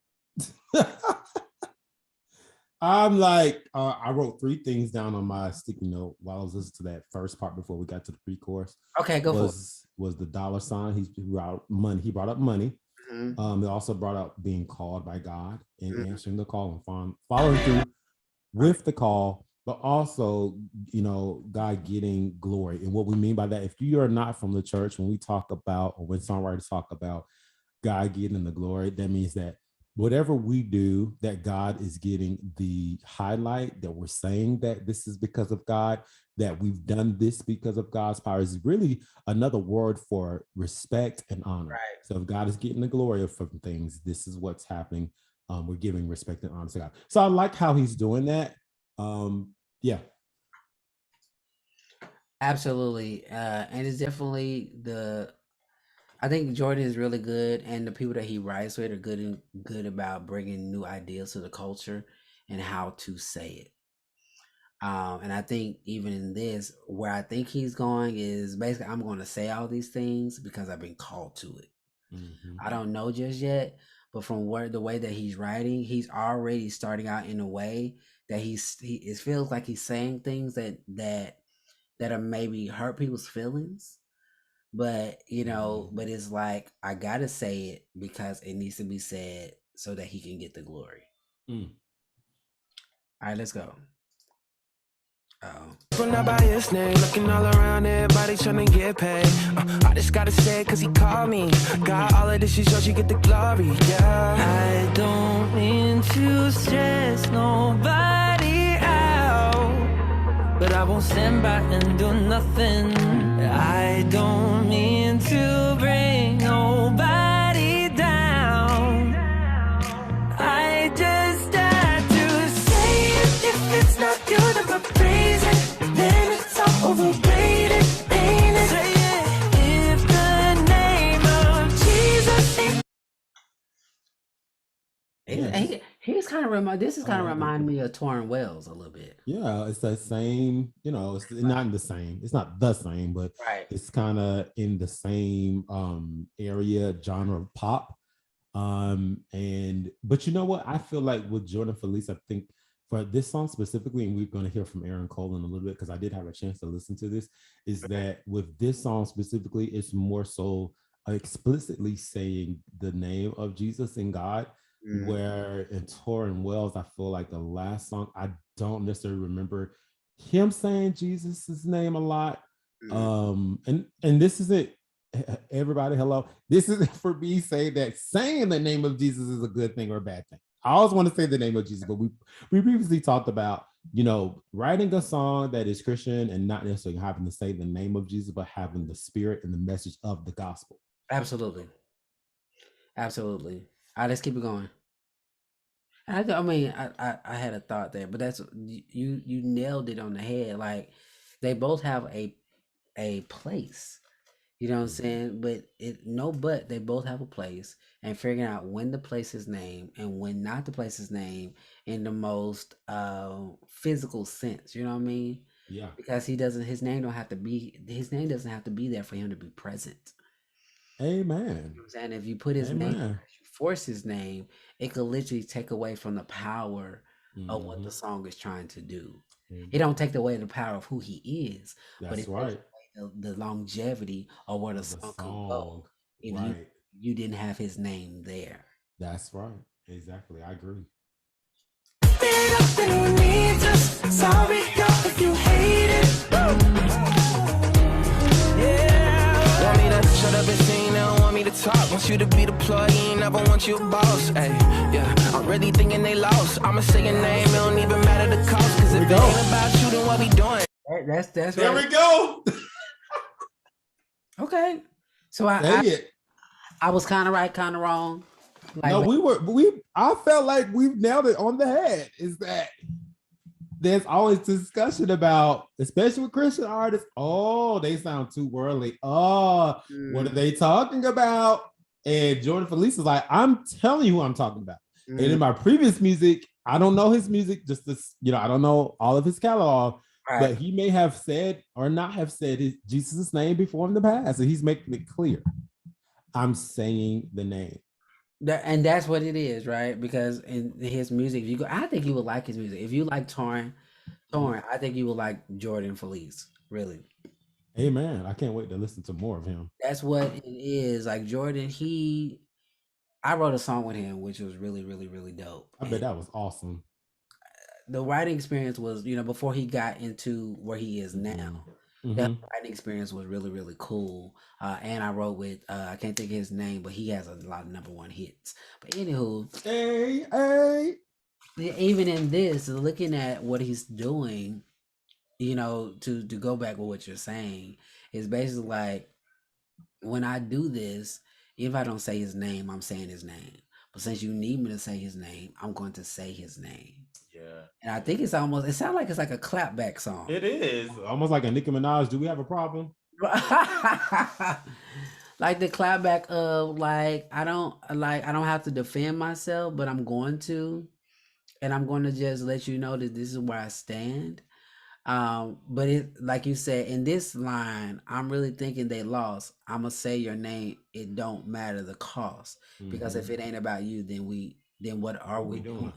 I'm like, I wrote 3 things down on my sticky note while I was listening to that first part before we got to the pre-chorus. Okay, go for it. Was the dollar sign. He brought money. He brought up money. Mm-hmm. He also brought up being called by God and answering the call and following through with the call, but also, you know, God getting glory. And what we mean by that, if you are not from the church, when we talk about, or when songwriters talk about God getting the glory, that means that whatever we do, that God is getting the highlight, that we're saying that this is because of God, that we've done this because of God's power, is really another word for respect and honor. Right. So if God is getting the glory from things, this is what's happening. We're giving respect and honor to God. So I like how he's doing that. Yeah. Absolutely. And it's definitely I think Jordan is really good, and the people that he writes with are good about bringing new ideas to the culture and how to say it. And I think even in this, where I think he's going is basically, I'm going to say all these things because I've been called to it. I don't know just yet, but from the way that he's writing, he's already starting out in a way that it feels like he's saying things that are maybe hurt people's feelings. But you know, but it's like, I gotta say it because it needs to be said so that he can get the glory. All right, let's go. Run out by his name, looking all around, everybody trying to get paid. I just gotta say it cause he called me, got all of this, she shows you get the glory, yeah. I don't mean to stress nobody out, but I won't stand by and do nothing. I don't mean to bring nobody down. I just had to say it. If it's not good, then I praise it. Then it's all overrated, ain't it? Say it. If the name of Jesus ain't. He's kind of this is kind of reminding me of Torrin Wells a little bit. Yeah, it's the same, you know, it's not in the same, it's not the same, but right, it's kind of in the same area, genre of pop. But you know what? I feel like with Jordan Feliz, I think for this song specifically, and we're going to hear from Aaron Cole in a little bit because I did have a chance to listen to this, is that with this song specifically, it's more so explicitly saying the name of Jesus and God. Where in Torrin Wells, I feel like the last song, I don't necessarily remember him saying Jesus's name a lot. And this is it. Everybody, hello. This is it for me saying that saying the name of Jesus is a good thing or a bad thing. I always want to say the name of Jesus, but we previously talked about, you know, writing a song that is Christian and not necessarily having to say the name of Jesus, but having the spirit and the message of the gospel. Absolutely. All right, let's keep it going. I mean, I had a thought there, but that's you nailed it on the head. Like they both have a place. You know what I'm saying? But but they both have a place, and figuring out when to place his name and when not to place his name in the most physical sense. You know what I mean? Yeah. Because his name doesn't have to be there for him to be present. Amen. You know what I'm saying? If you put his name, Amen. if you force his name, it could literally take away from the power of what Mhm. the song is trying to do. Mhm. It don't take away the power of who he is, but That's it takes right. away the longevity of where the Of the song could go song. if Right. you didn't have his name there. That's right. Exactly. I agree. Sorry, girl, if you hate it. Yeah. Want me to shut up and sing, they don't want me to talk. Want you to be the employee, never want you a boss. Ay, yeah, I'm really thinking they lost. I'ma say your name, it don't even matter the cost. Cause if it ain't about you, then what we doing? That's There right. we go. Okay. So Say it. I was kind of right, kind of wrong. Like, No, I felt like we've nailed it on the head. Is that there's always discussion about, especially with Christian artists, oh, they sound too worldly. Oh, what are they talking about? And Jordan Feliz is like, I'm telling you who I'm talking about. And in my previous music, I don't know his music, just this, I don't know all of his catalog, but he may have said or not have said Jesus' name before in the past. And he's making it clear. I'm saying the name. And that's what it is, right? Because in his music, if you go, I think you would like his music. If you like Torn, I think you would like Jordan Feliz. Really. Amen. I can't wait to listen to more of him. That's what it is. Like Jordan, I wrote a song with him, which was really, really, really dope. I bet that was awesome. The writing experience was, before he got into where he is now. That writing experience was really, really cool. And I wrote with I can't think of his name, but he has a lot of #1 hits. But anywho, even in this, looking at what he's doing, to go back with what you're saying, is basically like, when I do this, if I don't say his name, I'm saying his name. But since you need me to say his name, I'm going to say his name. Yeah. And I think it sounds like it's like a clapback song. It is almost like a Nicki Minaj. Do we have a problem? Like the clapback of I don't have to defend myself, but I'm going to, and I'm going to just let you know that this is where I stand. But it, like you said, in this line, I'm really thinking they lost. I'm gonna say your name. It don't matter the cost, because if it ain't about you, then what are we doing?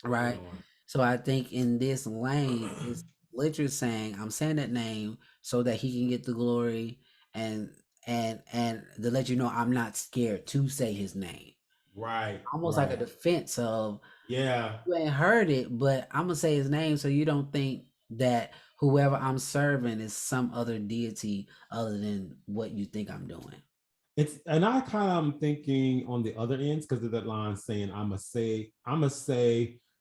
Right. So I think in this lane, it's literally saying, I'm saying that name so that he can get the glory, and to let you know I'm not scared to say his name. Right. Almost like a defense of, you ain't heard it, but I'm gonna say his name so you don't think that whoever I'm serving is some other deity other than what you think I'm doing. And I kind of am thinking on the other ends, because of that line saying, I'ma say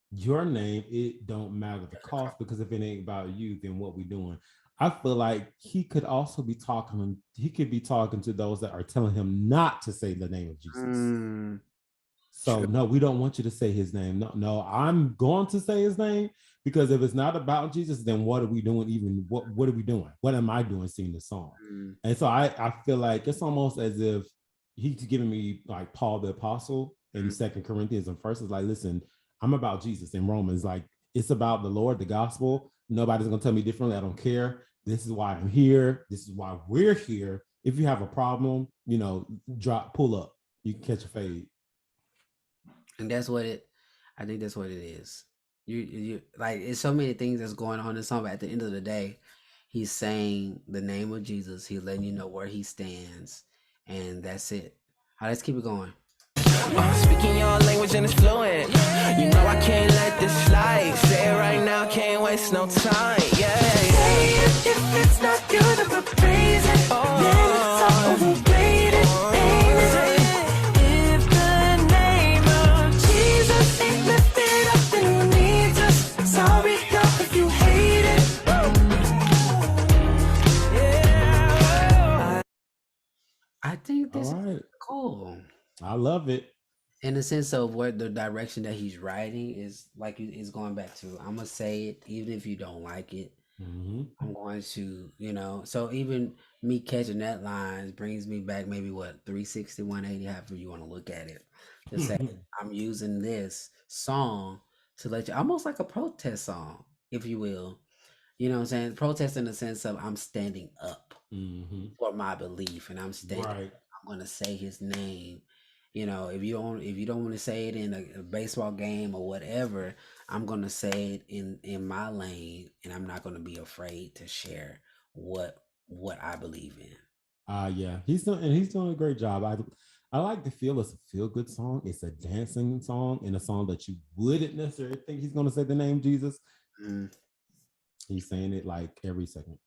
your name, it don't matter the cost, because if it ain't about you, then what we doing? I feel like he could also be talking to those that are telling him not to say the name of Jesus. So no, we don't want you to say his name. No, I'm going to say his name, because if it's not about Jesus, then what are we doing? Even what are we doing? What am I doing singing the song? And so I feel like it's almost as if he's giving me like Paul the Apostle in 2 Corinthians and first is like, listen, I'm about Jesus. In Romans, like, it's about the Lord, the gospel. Nobody's gonna tell me differently. I don't care. This is why I'm here. This is why we're here. If you have a problem, pull up. You can catch a fade. And I think that's what it is. You like, it's so many things that's going on in the song, but at the end of the day, he's saying the name of Jesus. He's letting you know where he stands, and that's it. All right, let's keep it going. Speaking your language and it's fluent. You know I can't let this slide. Say it right now, can't waste no time. Yeah. Say it if it's not you, then we're praising. Then it's all overrated, ain't it? If the name of Jesus ain't lifted up, then who needs us? Sorry, God, if you hate it. I think this All right. is cool. I love it. in the sense of what the direction that he's writing is like is going back to I'm gonna say it even if you don't like it. Mm-hmm. I'm going to, so even me catching that line brings me back maybe what 360, 180, however you want to look at it. To say I'm using this song to let you almost like a protest song, if you will. You know what I'm saying? Protest in the sense of I'm standing up Mm-hmm. for my belief and I'm standing Right. I'm gonna say his name. If you don't want to say it in a baseball game or whatever, I'm gonna say it in my lane, and I'm not gonna be afraid to share what I believe in. Yeah, he's doing a great job. I like to feel it's a feel good song. It's a dancing song and a song that you wouldn't necessarily think he's gonna say the name Jesus. Mm. He's saying it like every second.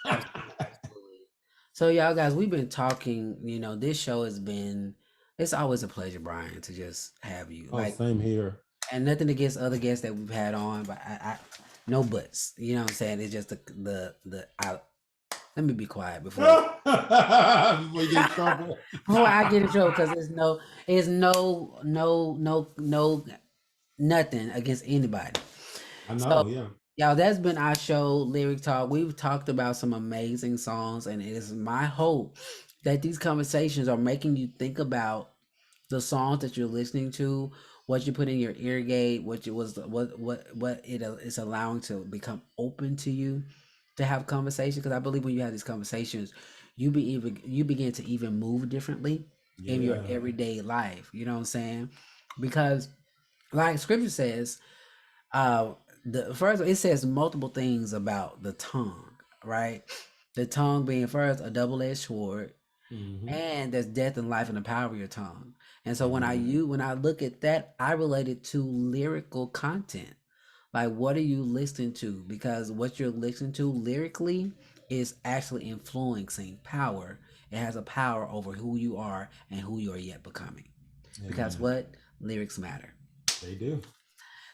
Absolutely. So y'all guys, we've been talking. This show has been. It's always a pleasure, Brian, to just have you. Oh, same here. And nothing against other guests that we've had on, but I no buts. You know what I'm saying? It's just let me be quiet before Before you get in trouble. before I get in trouble because it's no nothing against anybody. I know, So, yeah. y'all, that's been our show, Lyric Talk. We've talked about some amazing songs, and it is my hope that these conversations are making you think about the songs that you're listening to, what you put in your ear gate, what it is allowing to become open to you to have conversations. Because I believe when you have these conversations, you begin to even move differently in your everyday life. You know what I'm saying? Because like Scripture says, the first it says multiple things about the tongue, right? The tongue being first a double-edged sword, and there's death and life in the power of your tongue. And so when I look at that, I relate it to lyrical content. Like, what are you listening to? Because what you're listening to lyrically is actually influencing power. It has a power over who you are and who you are yet becoming. Because what? Lyrics matter. They do.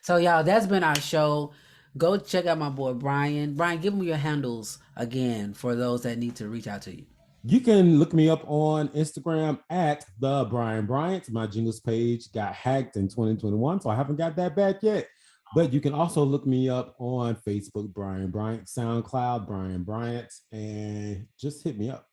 So y'all, that's been our show. Go check out my boy Brian. Brian, give me your handles again for those that need to reach out to you. You can look me up on Instagram at the Brian Bryant. My jingles page got hacked in 2021, so I haven't got that back yet. But you can also look me up on Facebook, Brian Bryant, SoundCloud, Brian Bryant, and just hit me up.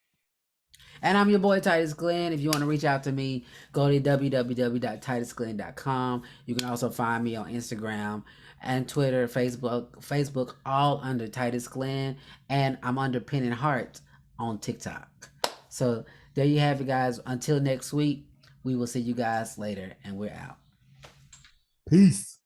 And I'm your boy Titus Glenn. If you want to reach out to me, go to www.titusglenn.com. You can also find me on Instagram and Twitter, Facebook, all under Titus Glenn. And I'm under Pen and Heart on TikTok. So there you have it, guys. Until next week, we will see you guys later, and we're out. Peace.